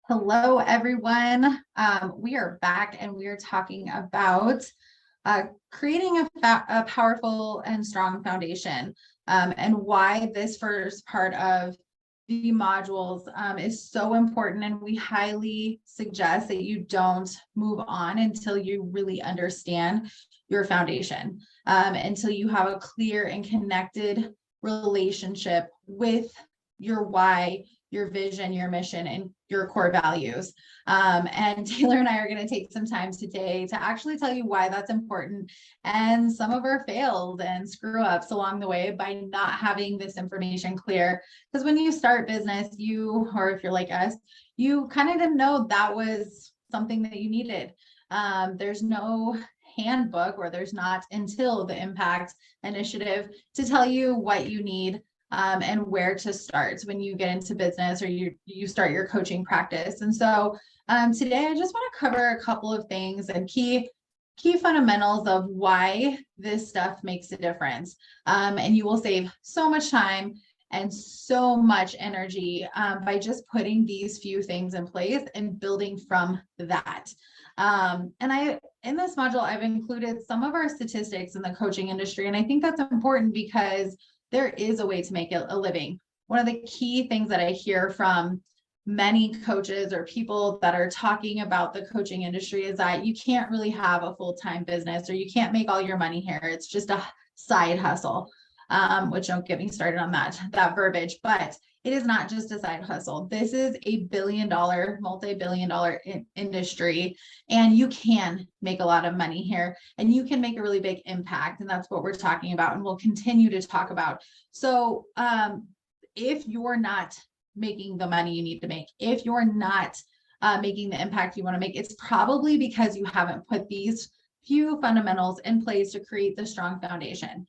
Hello, everyone. We are back and we are talking about creating a powerful and strong foundation, and why this first part of the modules is so important. And we highly suggest that you don't move on until you really understand your foundation, until you have a clear and connected relationship with your why, your vision, your mission, and your core values. And Taylor and I are going to take some time today to actually tell you why that's important and some of our fails and screw ups along the way by not having this information clear. Because when you start business, or if you're like us, you kind of didn't know that was something that you needed. There's no handbook, or there's not until the Impact Initiative, to tell you what you need and where to start when you get into business or you start your coaching practice. And so today I just want to cover a couple of things and key fundamentals of why this stuff makes a difference. And you will save so much time and so much energy by just putting these few things in place and building from that. In this module, I've included some of our statistics in the coaching industry. And I think that's important because there is a way to make a living. One of the key things that I hear from many coaches or people that are talking about the coaching industry is that you can't really have a full-time business, or you can't make all your money here. It's just a side hustle, which don't get me started on that verbiage, but it is not just a side hustle. This is a billion-dollar, multi-billion-dollar industry, and you can make a lot of money here, and you can make a really big impact. And that's what we're talking about, and we'll continue to talk about. So if you're not making the money you need to make, if you're not making the impact you want to make, it's probably because you haven't put these few fundamentals in place to create the strong foundation.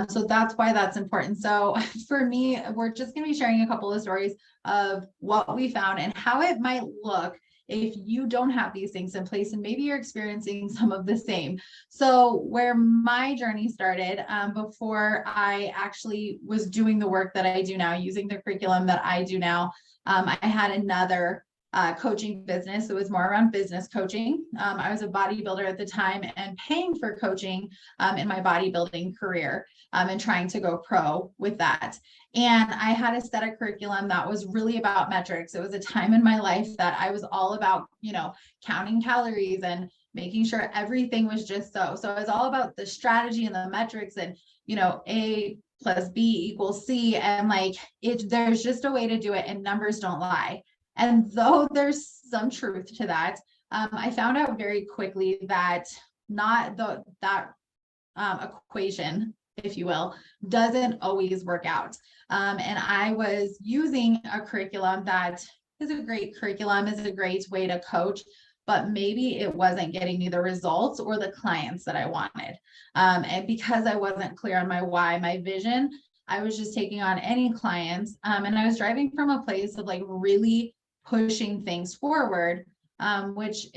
So that's why that's important. So for me, we're just going to be sharing a couple of stories of what we found and how it might look if you don't have these things in place, and maybe you're experiencing some of the same. So where my journey started, before I actually was doing the work that I do now, using the curriculum that I do now, I had another coaching business. It was more around business coaching. I was a bodybuilder at the time and paying for coaching in my bodybuilding career, and trying to go pro with that. And I had a set of curriculum that was really about metrics. It was a time in my life that I was all about, counting calories and making sure everything was just so. So it was all about the strategy and the metrics and, A plus B equals C. And there's just a way to do it, and numbers don't lie. And though there's some truth to that, I found out very quickly that that equation, if you will, doesn't always work out. And I was using a curriculum that is a great curriculum, is a great way to coach, but maybe it wasn't getting me the results or the clients that I wanted. And because I wasn't clear on my why, my vision, I was just taking on any clients. And I was driving from a place of really pushing things forward, which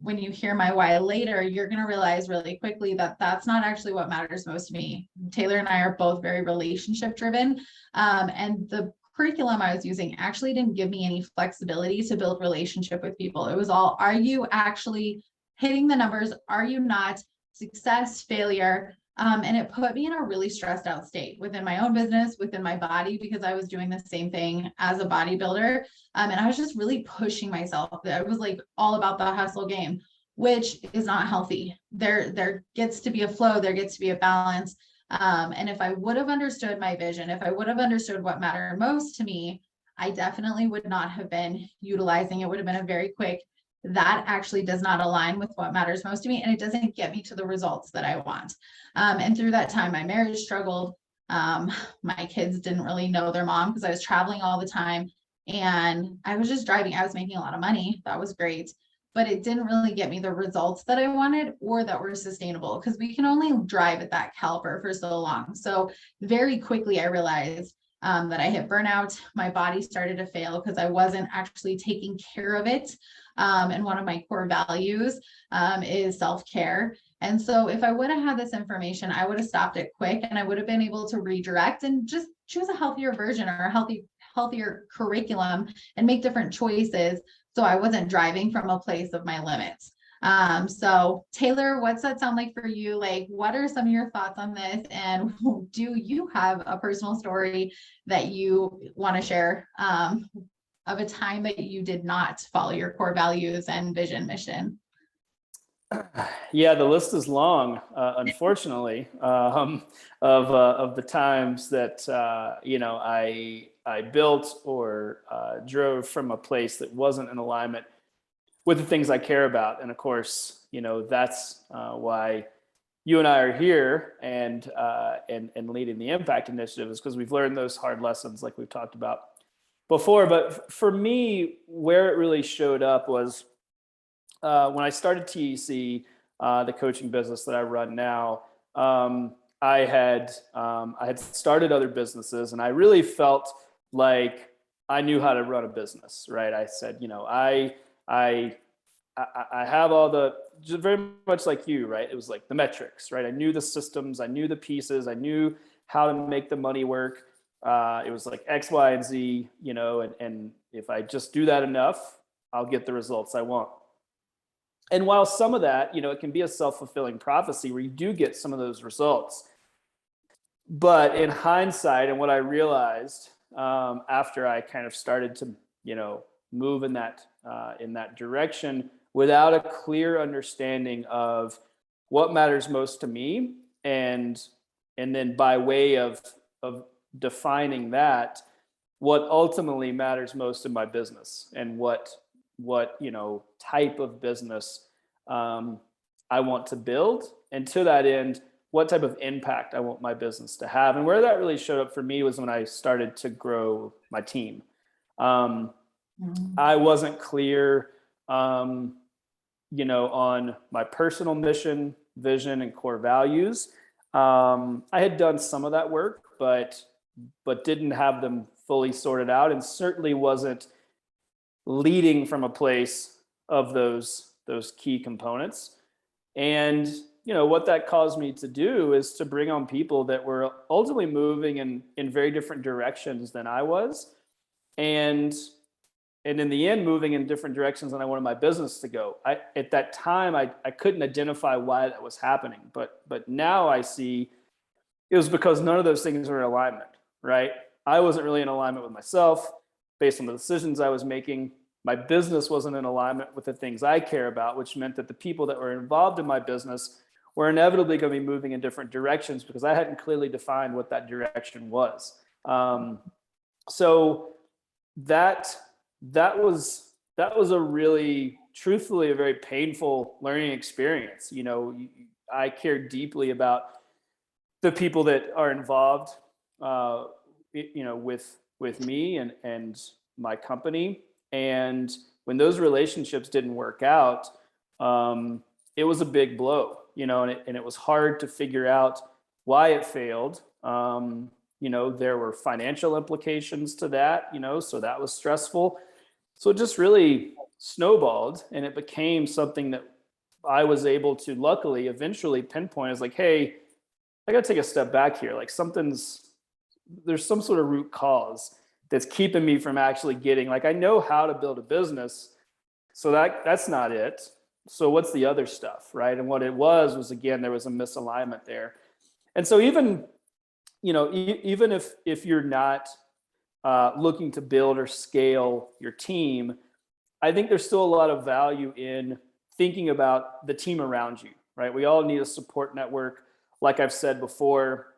when you hear my why later, you're going to realize really quickly that that's not actually what matters most to me. Taylor and I are both very relationship driven, and the curriculum I was using actually didn't give me any flexibility to build relationship with people. It was all, are you actually hitting the numbers? Are you not? Success, failure. And it put me in a really stressed out state within my own business, within my body, because I was doing the same thing as a bodybuilder. And I was just really pushing myself. I was all about the hustle game, which is not healthy. There gets to be a flow, there gets to be a balance. And if I would have understood my vision, if I would have understood what mattered most to me, I definitely would not have been utilizing. It would have been a very quick, that actually does not align with what matters most to me, and it doesn't get me to the results that I want. And through that time, my marriage struggled. My kids didn't really know their mom because I was traveling all the time, and I was just driving. I was making a lot of money. That was great, but it didn't really get me the results that I wanted or that were sustainable, because we can only drive at that caliber for so long. So very quickly, I realized that I hit burnout. My body started to fail because I wasn't actually taking care of it. And one of my core values is self-care. And so if I would have had this information, I would have stopped it quick, and I would have been able to redirect and just choose a healthier version or a healthier curriculum and make different choices. So I wasn't driving from a place of my limits. So Taylor, what's that sound like for you? Like, what are some of your thoughts on this? And do you have a personal story that you want to share of a time that you did not follow your core values and vision mission? Yeah, the list is long, unfortunately, of the times that I built or drove from a place that wasn't in alignment with the things I care about. And of course, that's why you and I are here and leading the Impact Initiative, is because we've learned those hard lessons like we've talked about before. But for me, where it really showed up was when I started TEC, the coaching business that I run now. I had started other businesses, and I really felt like I knew how to run a business, right? I said, I have all the, just very much like you, right? It was like the metrics, right? I knew the systems, I knew the pieces, I knew how to make the money work. It was like X, Y, and Z, and if I just do that enough, I'll get the results I want. And while some of that, it can be a self-fulfilling prophecy where you do get some of those results. But in hindsight, and what I realized after I kind of started to, move in that direction without a clear understanding of what matters most to me, and then by way of defining that, what ultimately matters most in my business, and what type of business I want to build, and to that end, what type of impact I want my business to have. And where that really showed up for me was when I started to grow my team. I wasn't clear, on my personal mission, vision, and core values. I had done some of that work, but didn't have them fully sorted out, and certainly wasn't leading from a place of those key components. And what that caused me to do is to bring on people that were ultimately moving in very different directions than I was, and in the end moving in different directions than I wanted my business to go. At that time I couldn't identify why that was happening, but now I see it was because none of those things were in alignment, right? I wasn't really in alignment with myself based on the decisions I was making. My business wasn't in alignment with the things I care about, which meant that the people that were involved in my business were inevitably going to be moving in different directions because I hadn't clearly defined what that direction was. So that was a really, truthfully, a very painful learning experience. I care deeply about the people that are involved, with me and my company. And when those relationships didn't work out, it was a big blow, and it was hard to figure out why it failed. There were financial implications to that, so that was stressful. So it just really snowballed, and it became something that I was able to luckily eventually pinpoint as like, hey, I got to take a step back here. Like there's some sort of root cause that's keeping me from actually getting, like, I know how to build a business, so that's not it. So what's the other stuff, right? And what it was again, there was a misalignment there. And so even if you're not looking to build or scale your team, I think there's still a lot of value in thinking about the team around you, right? We all need a support network. Like I've said before,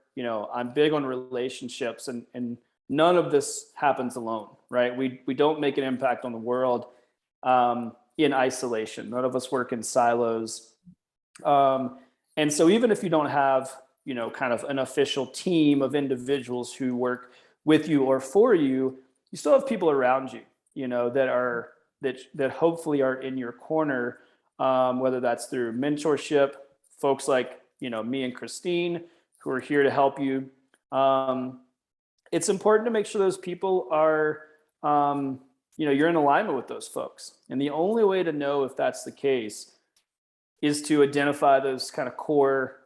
I'm big on relationships, and none of this happens alone, right? We don't make an impact on the world in isolation. None of us work in silos. And so even if you don't have, kind of an official team of individuals who work with you or for you, you still have people around you, that hopefully are in your corner, whether that's through mentorship, folks like, me and Christine, who are here to help you. It's important to make sure those people are, you're in alignment with those folks. And the only way to know if that's the case is to identify those kind of core,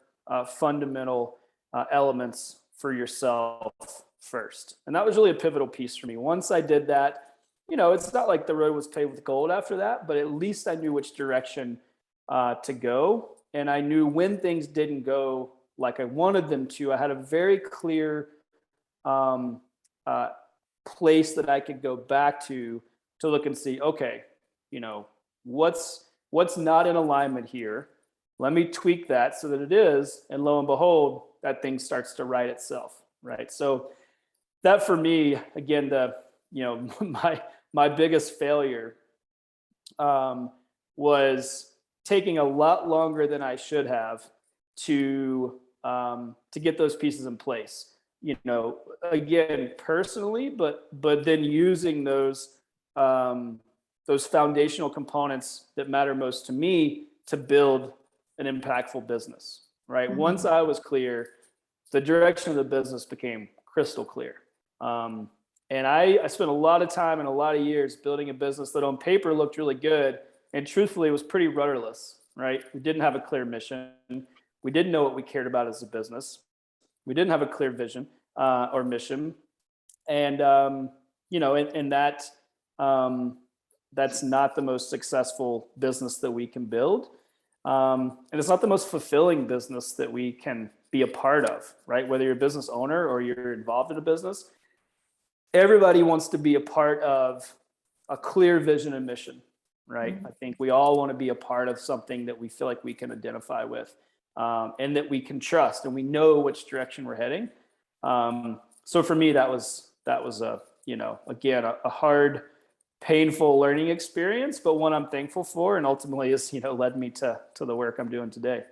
fundamental elements for yourself first. And that was really a pivotal piece for me. Once I did that, you know, it's not like the road was paved with gold after that, but at least I knew which direction to go. And I knew when things didn't go like I wanted them to. I had a very clear place that I could go back to look and see, okay, you know, what's not in alignment here. Let me tweak that so that it is, and lo and behold, that thing starts to right itself, right? So that for me, again, my biggest failure was taking a lot longer than I should have to get those pieces in place. You know, again, personally, but then using those foundational components that matter most to me to build an impactful business, right? Mm-hmm. Once I was clear, the direction of the business became crystal clear. And I spent a lot of time and a lot of years building a business that on paper looked really good, and truthfully was pretty rudderless, right? We didn't have a clear mission. We didn't know what we cared about as a business. We didn't have a clear vision or mission. And, you know, and that, that's not the most successful business that we can build. And it's not the most fulfilling business that we can be a part of, right? Whether you're a business owner or you're involved in a business, everybody wants to be a part of a clear vision and mission, right? Mm-hmm. I think we all want to be a part of something that we feel like we can identify with, and that we can trust, and we know which direction we're heading. So for me, that was a, you know, again, a hard, painful learning experience, but one I'm thankful for, and ultimately has, you know, led me to the work I'm doing today.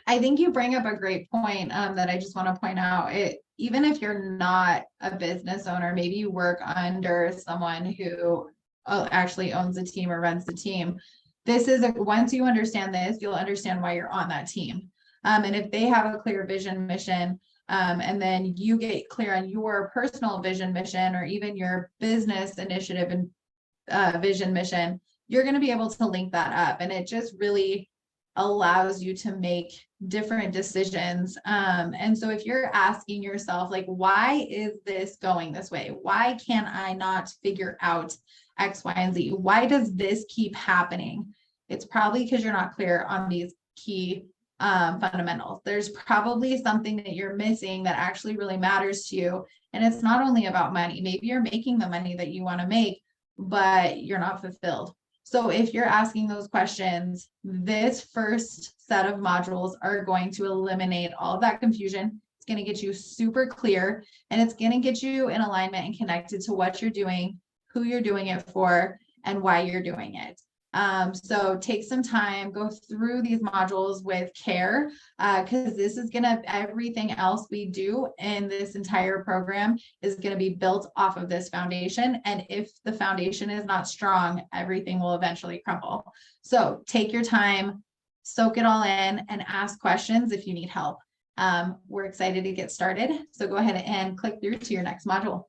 I think you bring up a great point that I just want to point out. Even if you're not a business owner, maybe you work under someone who actually owns a team or runs the team. Once you understand this, you'll understand why you're on that team. And if they have a clear vision, mission, and then you get clear on your personal vision, mission, or even your business initiative and vision, mission, you're going to be able to link that up. And it just really allows you to make different decisions. And so if you're asking yourself, like, why is this going this way? Why can I not figure out X, Y, and Z? Why does this keep happening? It's probably because you're not clear on these key fundamentals. There's probably something that you're missing that actually really matters to you. And it's not only about money. Maybe you're making the money that you want to make, but you're not fulfilled. So if you're asking those questions, this first set of modules are going to eliminate all of that confusion. It's going to get you super clear, and it's going to get you in alignment and connected to what you're doing, who you're doing it for, and why you're doing it. So take some time, go through these modules with care, because this is everything else we do in this entire program is going to be built off of this foundation. And if the foundation is not strong, everything will eventually crumble. So take your time, soak it all in, and ask questions if you need help. We're excited to get started. So go ahead and click through to your next module.